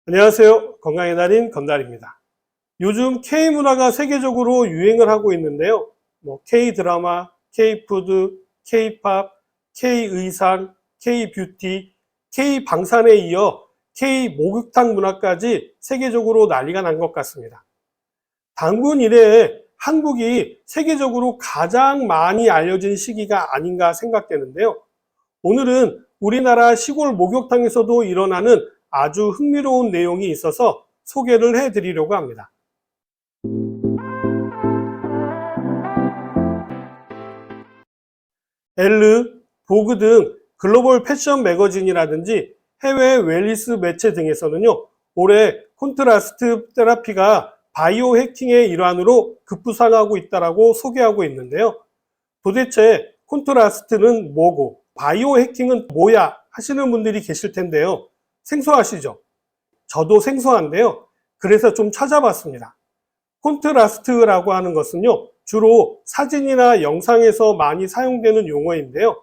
안녕하세요. 건강의 달인 건달입니다. 요즘 K문화가 세계적으로 유행을 하고 있는데요. K드라마, K푸드, K팝, K의상, K뷰티, K방산에 이어 K목욕탕 문화까지 세계적으로 난리가 난 것 같습니다. 단군 이래에 한국이 세계적으로 가장 많이 알려진 시기가 아닌가 생각되는데요. 오늘은 우리나라 시골 목욕탕에서도 일어나는 아주 흥미로운 내용이 있어서 소개를 해드리려고 합니다. 엘르, 보그 등 글로벌 패션 매거진이라든지 해외 웰니스 매체 등에서는요, 올해 콘트라스트 테라피가 바이오 해킹의 일환으로 급부상하고 있다고 소개하고 있는데요. 도대체 콘트라스트는 뭐고 바이오 해킹은 뭐야 하시는 분들이 계실 텐데요. 생소하시죠? 저도 생소한데요. 그래서 좀 찾아봤습니다. 콘트라스트라고 하는 것은요, 주로 사진이나 영상에서 많이 사용되는 용어인데요.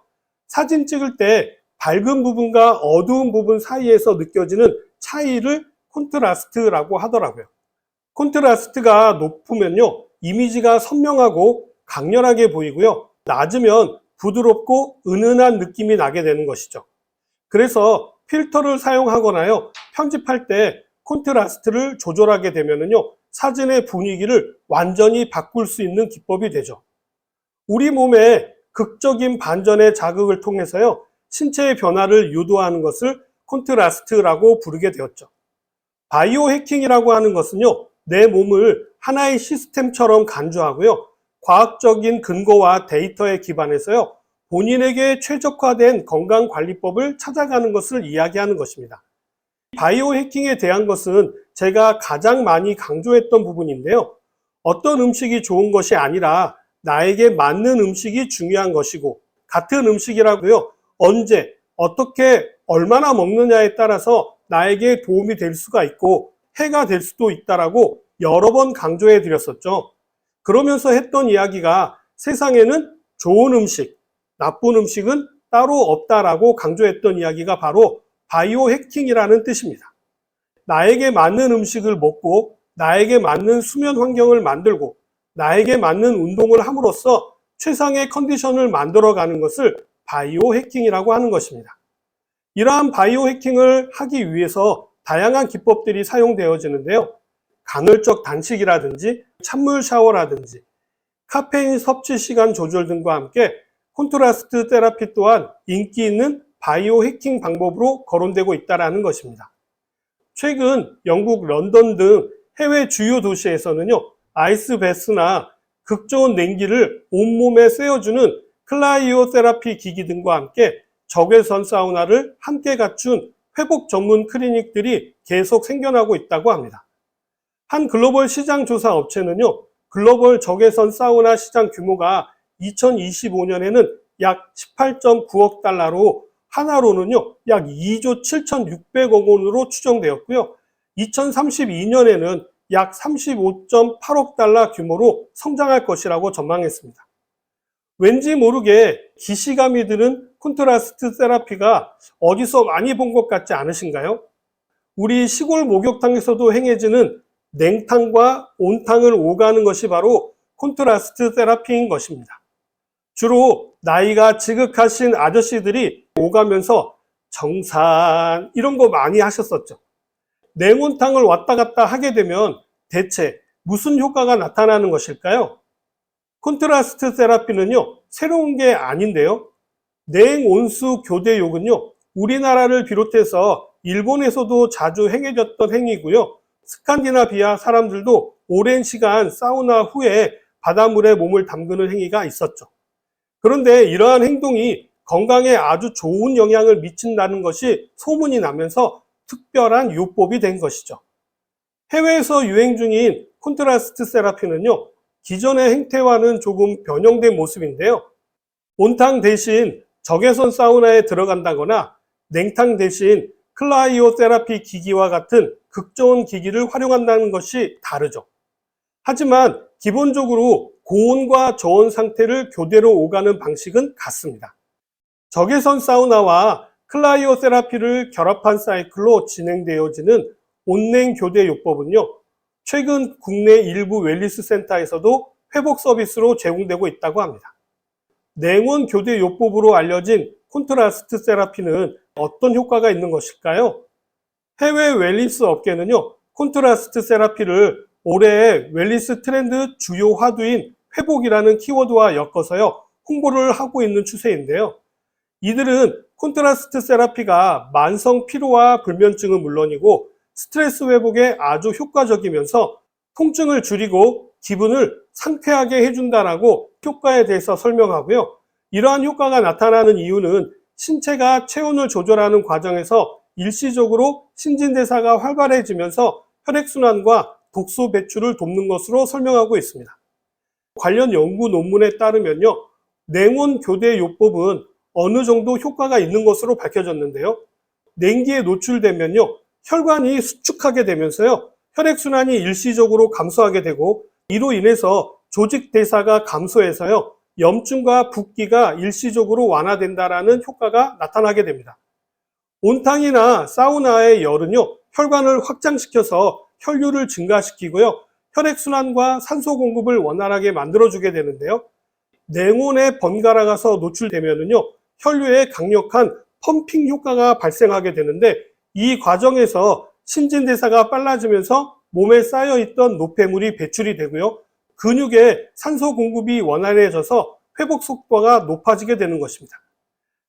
사진 찍을 때 밝은 부분과 어두운 부분 사이에서 느껴지는 차이를 콘트라스트라고 하더라고요. 콘트라스트가 높으면요, 이미지가 선명하고 강렬하게 보이고요. 낮으면 부드럽고 은은한 느낌이 나게 되는 것이죠. 그래서 필터를 사용하거나요, 편집할 때 콘트라스트를 조절하게 되면요, 사진의 분위기를 완전히 바꿀 수 있는 기법이 되죠. 우리 몸의 극적인 반전의 자극을 통해서요, 신체의 변화를 유도하는 것을 콘트라스트라고 부르게 되었죠. 바이오 해킹이라고 하는 것은요, 내 몸을 하나의 시스템처럼 간주하고요, 과학적인 근거와 데이터에 기반해서요, 본인에게 최적화된 건강관리법을 찾아가는 것을 이야기하는 것입니다. 바이오 해킹에 대한 것은 제가 가장 많이 강조했던 부분인데요. 어떤 음식이 좋은 것이 아니라 나에게 맞는 음식이 중요한 것이고, 같은 음식이라고요, 언제, 어떻게, 얼마나 먹느냐에 따라서 나에게 도움이 될 수가 있고 해가 될 수도 있다라고 여러 번 강조해 드렸었죠. 그러면서 했던 이야기가 세상에는 좋은 음식, 나쁜 음식은 따로 없다라고 강조했던 이야기가 바로 바이오 해킹이라는 뜻입니다. 나에게 맞는 음식을 먹고 나에게 맞는 수면 환경을 만들고 나에게 맞는 운동을 함으로써 최상의 컨디션을 만들어가는 것을 바이오 해킹이라고 하는 것입니다. 이러한 바이오 해킹을 하기 위해서 다양한 기법들이 사용되어지는데요. 간헐적 단식이라든지 찬물 샤워라든지 카페인 섭취 시간 조절 등과 함께 콘트라스트 테라피 또한 인기 있는 바이오 해킹 방법으로 거론되고 있다는 것입니다. 최근 영국 런던 등 해외 주요 도시에서는요, 아이스 베스나 극저온 냉기를 온몸에 쐬어주는 클라이오 테라피 기기 등과 함께 적외선 사우나를 함께 갖춘 회복 전문 클리닉들이 계속 생겨나고 있다고 합니다. 한 글로벌 시장 조사 업체는요, 글로벌 적외선 사우나 시장 규모가 2025년에는 약 18.9억 달러로 하나로는요, 약 2조 7,600억 원으로 추정되었고요. 2032년에는 약 35.8억 달러 규모로 성장할 것이라고 전망했습니다. 왠지 모르게 기시감이 드는 콘트라스트 테라피가 어디서 많이 본 것 같지 않으신가요? 우리 시골 목욕탕에서도 행해지는 냉탕과 온탕을 오가는 것이 바로 콘트라스트 테라피인 것입니다. 주로 나이가 지극하신 아저씨들이 오가면서 정산 이런 거 많이 하셨었죠. 냉온탕을 왔다 갔다 하게 되면 대체 무슨 효과가 나타나는 것일까요? 콘트라스트 테라피는요, 새로운 게 아닌데요. 냉온수 교대욕은요, 우리나라를 비롯해서 일본에서도 자주 행해졌던 행위고요. 스칸디나비아 사람들도 오랜 시간 사우나 후에 바닷물에 몸을 담그는 행위가 있었죠. 그런데 이러한 행동이 건강에 아주 좋은 영향을 미친다는 것이 소문이 나면서 특별한 요법이 된 것이죠. 해외에서 유행 중인 콘트라스트 테라피는요, 기존의 행태와는 조금 변형된 모습인데요. 온탕 대신 적외선 사우나에 들어간다거나 냉탕 대신 클라이오 테라피 기기와 같은 극저온 기기를 활용한다는 것이 다르죠. 하지만 기본적으로 고온과 저온 상태를 교대로 오가는 방식은 같습니다. 적외선 사우나와 클라이오 테라피를 결합한 사이클로 진행되어지는 온냉 교대 요법은요, 최근 국내 일부 웰니스 센터에서도 회복 서비스로 제공되고 있다고 합니다. 냉온 교대 요법으로 알려진 콘트라스트 세라피는 어떤 효과가 있는 것일까요? 해외 웰니스 업계는요, 콘트라스트 세라피를 올해의 웰니스 트렌드 주요 화두인 회복이라는 키워드와 엮어서요, 홍보를 하고 있는 추세인데요. 이들은 콘트라스트 세라피가 만성 피로와 불면증은 물론이고 스트레스 회복에 아주 효과적이면서 통증을 줄이고 기분을 상쾌하게 해준다라고 효과에 대해서 설명하고요. 이러한 효과가 나타나는 이유는 신체가 체온을 조절하는 과정에서 일시적으로 신진대사가 활발해지면서 혈액순환과 독소 배출을 돕는 것으로 설명하고 있습니다. 관련 연구 논문에 따르면요, 냉온 교대 요법은 어느 정도 효과가 있는 것으로 밝혀졌는데요. 냉기에 노출되면요, 혈관이 수축하게 되면서요, 혈액순환이 일시적으로 감소하게 되고 이로 인해서 조직 대사가 감소해서요, 염증과 붓기가 일시적으로 완화된다라는 효과가 나타나게 됩니다. 온탕이나 사우나의 열은요, 혈관을 확장시켜서 혈류를 증가시키고요, 혈액순환과 산소 공급을 원활하게 만들어주게 되는데요. 냉온에 번갈아가서 노출되면은요, 혈류에 강력한 펌핑 효과가 발생하게 되는데 이 과정에서 신진대사가 빨라지면서 몸에 쌓여있던 노폐물이 배출이 되고요. 근육에 산소 공급이 원활해져서 회복 속도가 높아지게 되는 것입니다.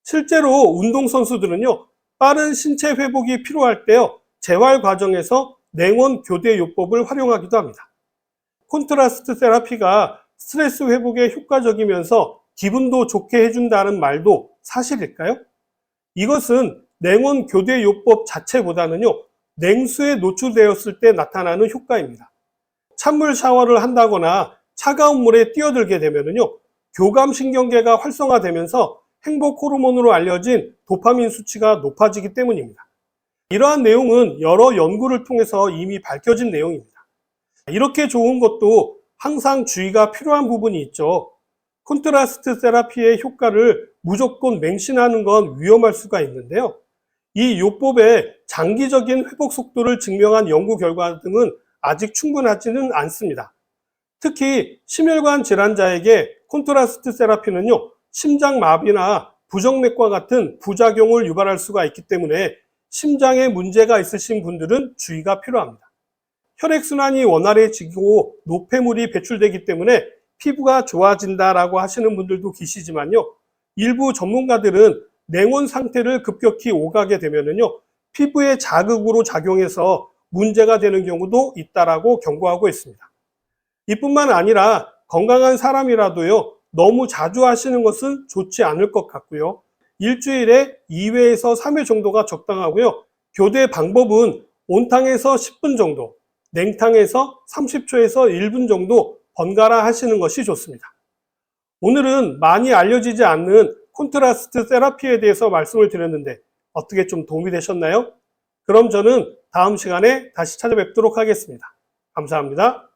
실제로 운동선수들은요, 빠른 신체 회복이 필요할 때요, 재활 과정에서 냉온 교대 요법을 활용하기도 합니다. 콘트라스트 세라피가 스트레스 회복에 효과적이면서 기분도 좋게 해준다는 말도 사실일까요? 이것은 냉온 교대 요법 자체보다는요, 냉수에 노출되었을 때 나타나는 효과입니다. 찬물 샤워를 한다거나 차가운 물에 뛰어들게 되면요, 교감신경계가 활성화되면서 행복 호르몬으로 알려진 도파민 수치가 높아지기 때문입니다. 이러한 내용은 여러 연구를 통해서 이미 밝혀진 내용입니다. 이렇게 좋은 것도 항상 주의가 필요한 부분이 있죠. 콘트라스트 세라피의 효과를 무조건 맹신하는 건 위험할 수가 있는데요. 이 요법의 장기적인 회복 속도를 증명한 연구 결과 등은 아직 충분하지는 않습니다. 특히 심혈관 질환자에게 콘트라스트 세라피는요, 심장마비나 부정맥과 같은 부작용을 유발할 수가 있기 때문에 심장에 문제가 있으신 분들은 주의가 필요합니다. 혈액순환이 원활해지고 노폐물이 배출되기 때문에 피부가 좋아진다라고 하시는 분들도 계시지만요, 일부 전문가들은 냉온 상태를 급격히 오가게 되면요, 피부에 자극으로 작용해서 문제가 되는 경우도 있다라고 경고하고 있습니다. 이뿐만 아니라 건강한 사람이라도요, 너무 자주 하시는 것은 좋지 않을 것 같고요. 일주일에 2회에서 3회 정도가 적당하고요. 교대 방법은 온탕에서 10분 정도, 냉탕에서 30초에서 1분 정도 번갈아 하시는 것이 좋습니다. 오늘은 많이 알려지지 않는 콘트라스트 세라피에 대해서 말씀을 드렸는데 어떻게 좀 도움이 되셨나요? 그럼 저는 다음 시간에 다시 찾아뵙도록 하겠습니다. 감사합니다.